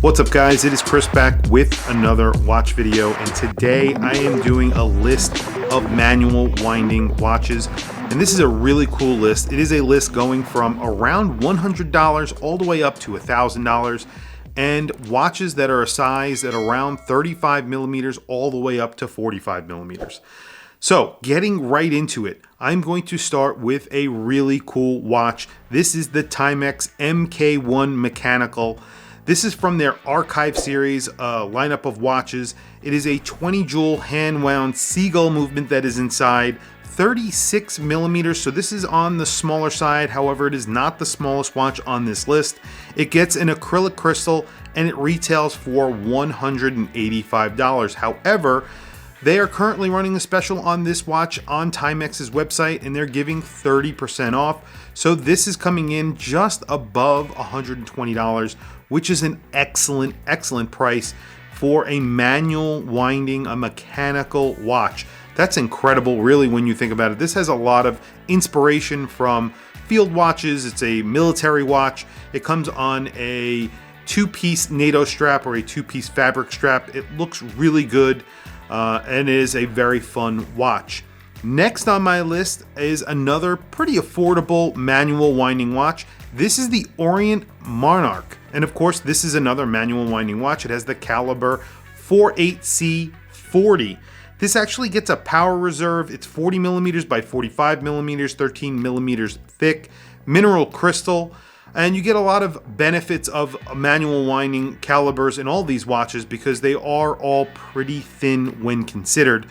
What's up guys, it is Chris back with another watch video, and today I am doing a list of manual winding watches, and this is a really cool list. It is a list going from around $100 all the way up to $1,000, and watches that are a size at around 35 millimeters all the way up to 45 millimeters. So getting right into it, I'm going to start with a really cool watch. This is the Timex MK1 Mechanical. This is from their Archive series lineup of watches. It is a 20 jewel hand wound seagull movement that is inside, 36 millimeters. So this is on the smaller side. However, it is not the smallest watch on this list. It gets an acrylic crystal and it retails for $185. However, they are currently running a special on this watch on Timex's website, and they're giving 30% off. So this is coming in just above $120, which is an excellent, excellent price for a manual winding, a mechanical watch. That's incredible, really, when you think about it. This has a lot of inspiration from field watches. It's a military watch. It comes on a two-piece NATO strap or a two-piece fabric strap. It looks really good. And it is a very fun watch. Next on my list is another pretty affordable manual winding watch. This is the Orient Monarch. And of course, this is another manual winding watch. It has the caliber 48C40. This actually gets a power reserve. It's 40 millimeters by 45 millimeters, 13 millimeters thick, mineral crystal. And you get a lot of benefits of manual winding calibers in all these watches because they are all pretty thin when considered.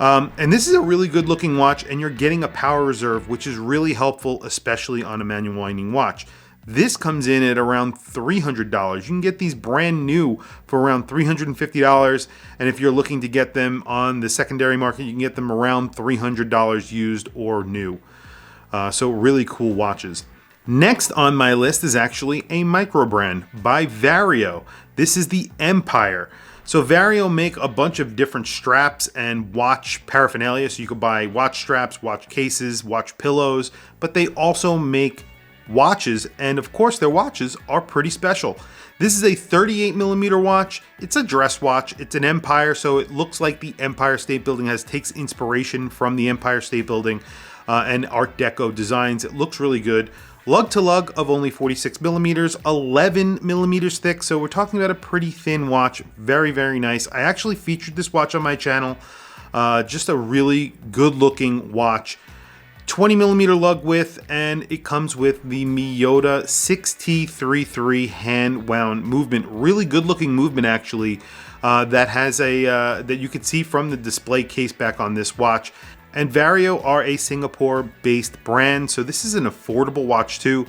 And this is a really good looking watch, and you're getting a power reserve, which is really helpful, especially on a manual winding watch. This comes in at around $300. You can get these brand new for around $350. And if you're looking to get them on the secondary market, you can get them around $300 used or new. So really cool watches. Next on my list is actually a micro brand by Vario. This is the Empire. So Vario make a bunch of different straps and watch paraphernalia. So you could buy watch straps, watch cases, watch pillows, but they also make watches. And of course their watches are pretty special. This is a 38 millimeter watch. It's a dress watch. It's an Empire. So it looks like the Empire State Building takes inspiration from the Empire State Building and Art Deco designs. It looks really good. Lug to lug of only 46 millimeters, 11 millimeters thick. So we're talking about a pretty thin watch. Very, very nice. I actually featured this watch on my channel. Just a really good looking watch. 20 millimeter lug width, and it comes with the Miyota 6T33 hand wound movement. Really good looking movement, actually. That has that you can see from the display case back on this watch. And Vario are a Singapore-based brand, so this is an affordable watch too.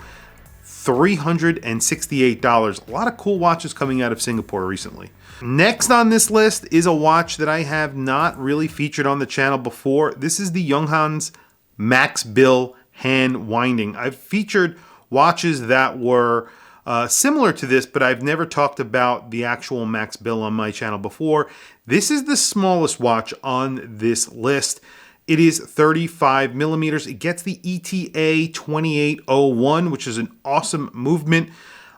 $368. A lot of cool watches coming out of Singapore recently. Next on this list is a watch that I have not really featured on the channel before. This is the Junghans Max Bill hand winding. I've featured watches that were similar to this, but I've never talked about the actual Max Bill on my channel before. This is the smallest watch on this list. It is 35 millimeters. It gets the ETA 2801, which is an awesome movement.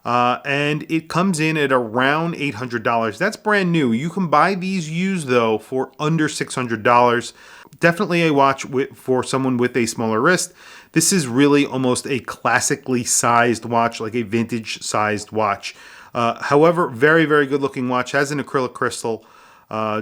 And it comes in at around $800. That's brand new. You can buy these used though for under $600. Definitely a watch for someone with a smaller wrist. This is really almost a classically sized watch, like a vintage sized watch. However, very, very good looking watch. Has an acrylic crystal.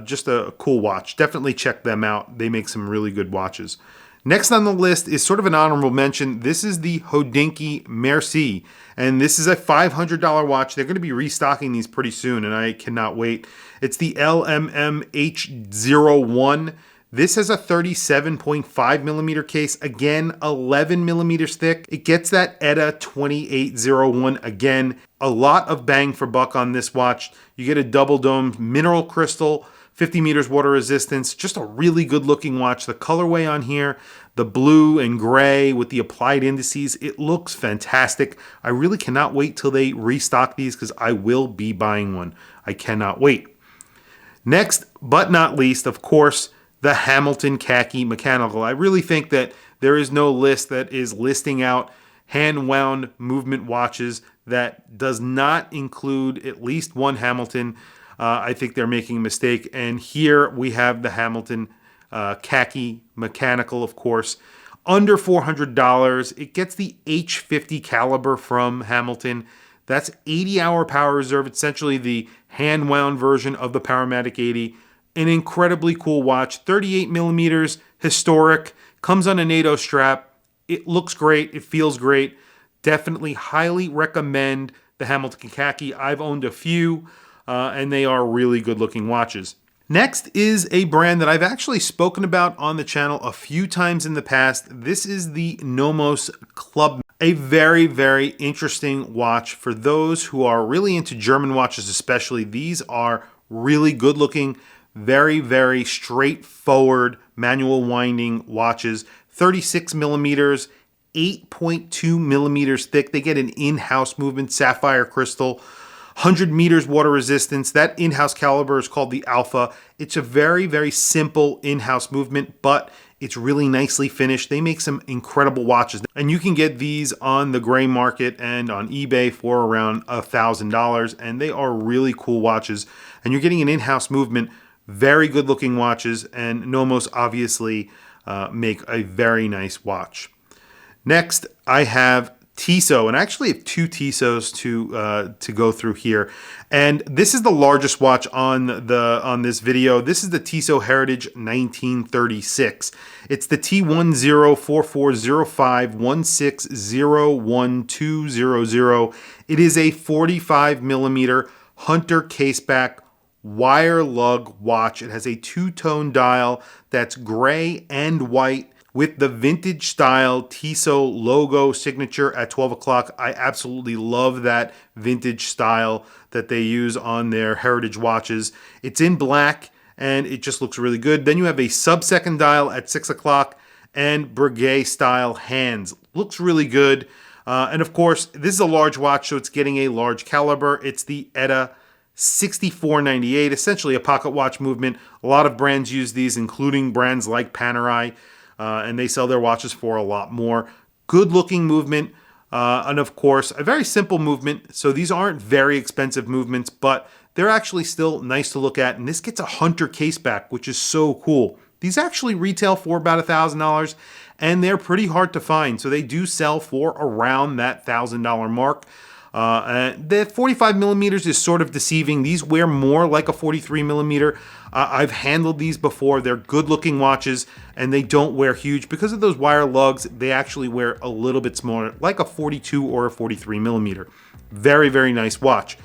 Just a cool watch. Definitely check them out. They make some really good watches. Next on the list is sort of an honorable mention. This is the Hodonkee Merci, and this is a $500 watch. They're going to be restocking these pretty soon, and I cannot wait. It's the LMMH01. This has a 37.5 millimeter case. Again, 11 millimeters thick. It gets that ETA 2801 again. A lot of bang for buck on this watch. You get a double dome mineral crystal, 50 meters water resistance. Just a really good looking watch. The colorway on here, the blue and gray with the applied indices, it looks fantastic. I really cannot wait till they restock these because I will be buying one. I cannot wait. Next, but not least, of course, the Hamilton Khaki Mechanical. I really think that there is no list that is listing out hand-wound movement watches that does not include at least one Hamilton. I think they're making a mistake. And here we have the Hamilton Khaki mechanical, of course, under $400. It gets the H50 caliber from Hamilton. That's 80-hour power reserve, essentially the hand-wound version of the Powermatic 80. An incredibly cool watch, 38 millimeters, historic, comes on a NATO strap. It looks great, it feels great. Definitely highly recommend the Hamilton Khaki. I've owned a few, and they are really good-looking watches. Next is a brand that I've actually spoken about on the channel a few times in the past. This is the Nomos Club. A very, very interesting watch for those who are really into German watches especially. These are really good looking, very, very straightforward manual winding watches. 36 millimeters, 8.2 millimeters thick. They get an in-house movement, sapphire crystal. 100 meters water resistance. That in-house caliber is called the Alpha. It's a very, very simple in-house movement, but it's really nicely finished. They make some incredible watches, and you can get these on the gray market and on eBay for around $1,000, and they are really cool watches, and you're getting an in-house movement. Very good looking watches, and Nomos obviously make a very nice watch. Next, I have Tissot, and I actually have two Tissots to go through here. And this is the largest watch on this video. This is the Tissot Heritage 1936. It's the T104405160120. It is a 45 millimeter Hunter caseback wire lug watch. It has a two-tone dial that's gray and white, with the vintage style Tissot logo signature at 12 o'clock. I absolutely love that vintage style that they use on their heritage watches. It's in black and it just looks really good. Then you have a sub-second dial at 6 o'clock and Breguet style hands. Looks really good. And of course, this is a large watch, so it's getting a large caliber. It's the ETA 6498, essentially a pocket watch movement. A lot of brands use these, including brands like Panerai. And they sell their watches for a lot more. Good looking movement, and of course a very simple movement, so these aren't very expensive movements, but they're actually still nice to look at. And this gets a Hunter caseback, which is so cool. These actually retail for about $1,000, and they're pretty hard to find, so they do sell for around that $1,000 mark. The 45 millimeters is sort of deceiving. These wear more like a 43 millimeter. I've handled these before. They're good looking watches and they don't wear huge. Because of those wire lugs, they actually wear a little bit smaller, like a 42 or a 43 millimeter. Very, very nice watch.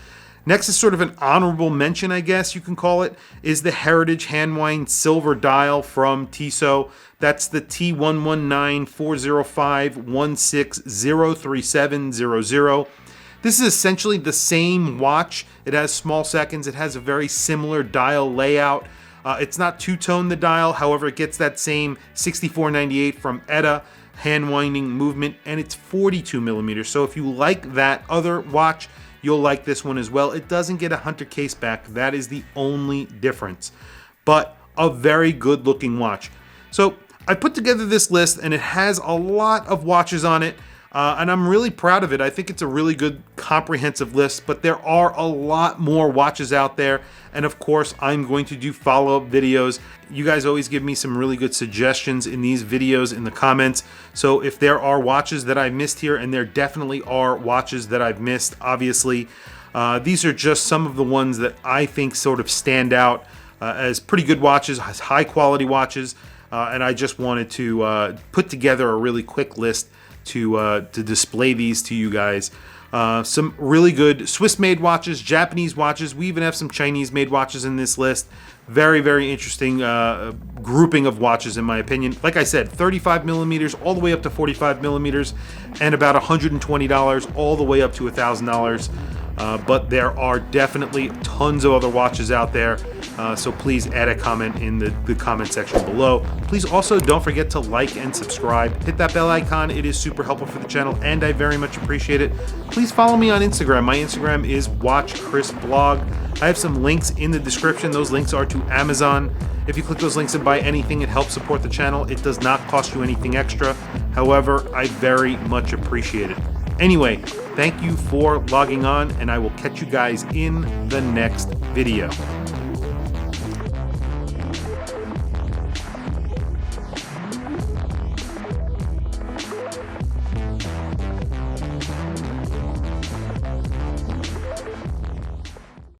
Next is sort of an honorable mention, I guess you can call it, is the Heritage Handwind Silver Dial from Tissot. That's the T11940516037000. This is essentially the same watch. It has small seconds. It has a very similar dial layout. It's not two-tone, the dial. However, it gets that same 6498 from ETA hand winding movement, and it's 42 millimeters. So if you like that other watch, you'll like this one as well. It doesn't get a Hunter caseback. That is the only difference. But a very good looking watch. So I put together this list, and it has a lot of watches on it. And I'm really proud of it. I think it's a really good comprehensive list, but there are a lot more watches out there. And of course, I'm going to do follow-up videos. You guys always give me some really good suggestions in these videos in the comments. So if there are watches that I missed here, and there definitely are watches that I've missed, obviously, these are just some of the ones that I think sort of stand out as pretty good watches, high quality watches. And I just wanted to put together a really quick list to display these to you guys. Some really good Swiss-made watches, Japanese watches. We even have some Chinese-made watches in this list. Very, very interesting grouping of watches, in my opinion. Like I said, 35 millimeters all the way up to 45 millimeters, and about $120 all the way up to $1,000. But there are definitely tons of other watches out there. So please add a comment in the comment section below. Please also don't forget to like and subscribe. Hit that bell icon. It is super helpful for the channel and I very much appreciate it. Please follow me on Instagram. My Instagram is WatchChrisBlog. I have some links in the description. Those links are to Amazon. If you click those links and buy anything, it helps support the channel. It does not cost you anything extra. However, I very much appreciate it. Anyway, Thank you for logging on, and I will catch you guys in the next video.